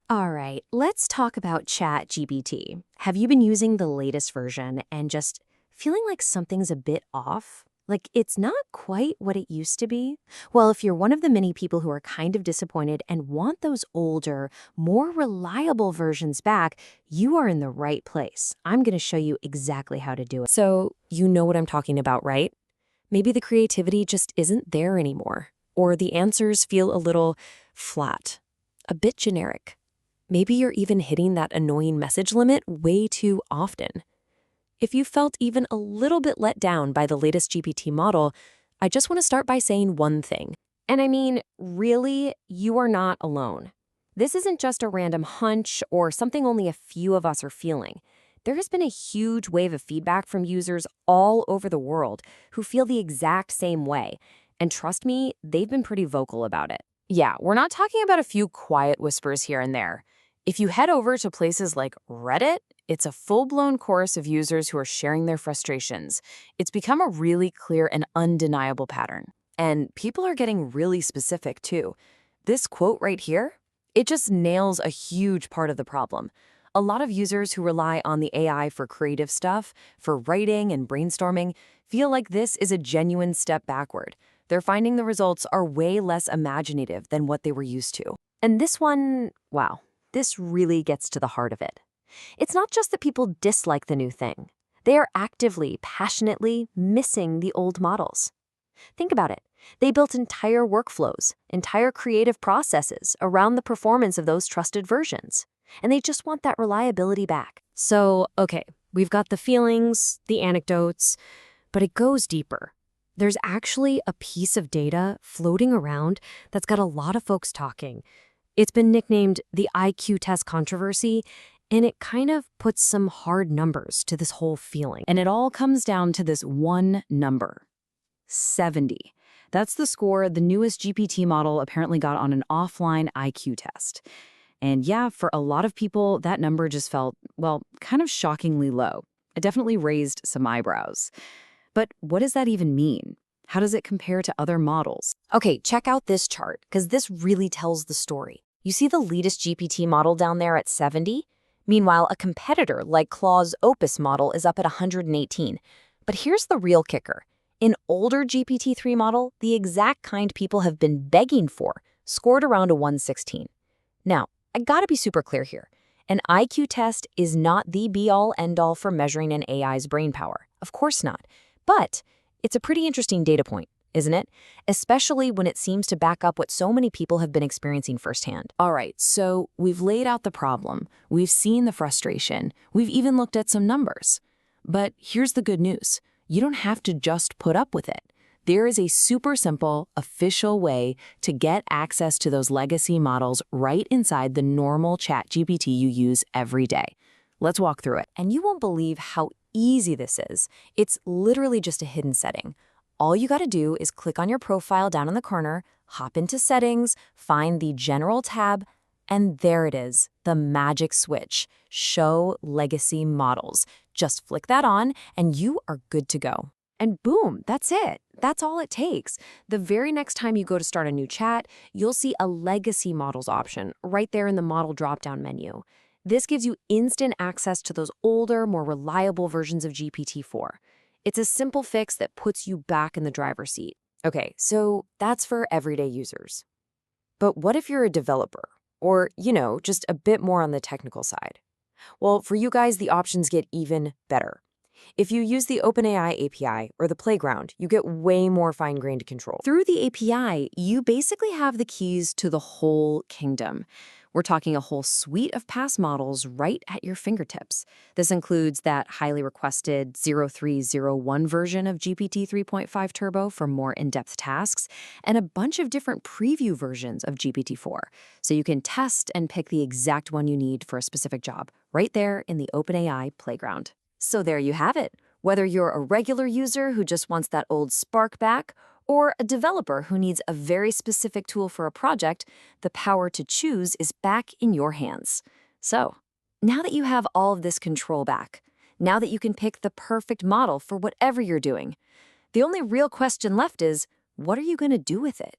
All right, let's talk about ChatGPT. Have you been using the latest version and just feeling like something's a bit off? Like it's not quite what it used to be? Well, if you're one of the many people who are kind of disappointed and want those older, more reliable versions back, you are in the right place. I'm going to show you exactly how to do it. So, you know what I'm talking about, right? Maybe the creativity just isn't there anymore, or the answers feel a little flat, a bit generic. Maybe you're even hitting that annoying message limit way too often. If you felt even a little bit let down by the latest GPT model, I just want to start by saying one thing. And I mean, really, you are not alone. This isn't just a random hunch or something only a few of us are feeling. There has been a huge wave of feedback from users all over the world who feel the exact same way. And trust me, they've been pretty vocal about it. Yeah, we're not talking about a few quiet whispers here and there. If you head over to places like Reddit, it's a full-blown chorus of users who are sharing their frustrations. It's become a really clear and undeniable pattern. And people are getting really specific, too. This quote right here, it just nails a huge part of the problem. A lot of users who rely on the AI for creative stuff, for writing and brainstorming, feel like this is a genuine step backward. They're finding the results are way less imaginative than what they were used to. And this one, wow, this really gets to the heart of it. It's not just that people dislike the new thing. They are actively, passionately missing the old models. Think about it. They built entire workflows, entire creative processes around the performance of those trusted versions. And they just want that reliability back. So, okay, we've got the feelings, the anecdotes, but it goes deeper. There's actually a piece of data floating around that's got a lot of folks talking. It's been nicknamed the IQ test controversy, and it kind of puts some hard numbers to this whole feeling. And it all comes down to this one number, 70. That's the score the newest GPT model apparently got on an offline IQ test. And yeah, for a lot of people, that number just felt, well, kind of shockingly low. It definitely raised some eyebrows. But what does that even mean? How does it compare to other models? Okay, check out this chart, because this really tells the story. You see the latest GPT model down there at 70? Meanwhile, a competitor like Claude's Opus model is up at 118. But here's the real kicker. An older GPT-3 model, the exact kind people have been begging for, scored around a 116. Now, I gotta be super clear here. An IQ test is not the be-all, end-all for measuring an AI's brain power. Of course not. But it's a pretty interesting data point, isn't it? Especially when it seems to back up what so many people have been experiencing firsthand. All right, so we've laid out the problem, we've seen the frustration, we've even looked at some numbers. But here's the good news. You don't have to just put up with it. There is a super simple, official way to get access to those legacy models right inside the normal ChatGPT you use every day. Let's walk through it. And you won't believe how easy this is. It's literally just a hidden setting. All you gotta do is click on your profile down in the corner, hop into Settings, find the General tab, and there it is, the magic switch, Show Legacy Models. Just flick that on, and you are good to go. And boom, that's it. That's all it takes. The very next time you go to start a new chat, you'll see a Legacy Models option right there in the Model drop-down menu. This gives you instant access to those older, more reliable versions of GPT-4. It's a simple fix that puts you back in the driver's seat. Okay, so that's for everyday users. But what if you're a developer? Or, just a bit more on the technical side? Well, for you guys, the options get even better. If you use the OpenAI API or the Playground, you get way more fine-grained control. Through the API, you basically have the keys to the whole kingdom. We're talking a whole suite of past models right at your fingertips. This includes that highly requested 0301 version of GPT 3.5 Turbo for more in-depth tasks, and a bunch of different preview versions of GPT-4. So you can test and pick the exact one you need for a specific job, right there in the OpenAI Playground. So there you have it. Whether you're a regular user who just wants that old spark back, or a developer who needs a very specific tool for a project, the power to choose is back in your hands. So, now that you have all of this control back, now that you can pick the perfect model for whatever you're doing, the only real question left is, what are you going to do with it?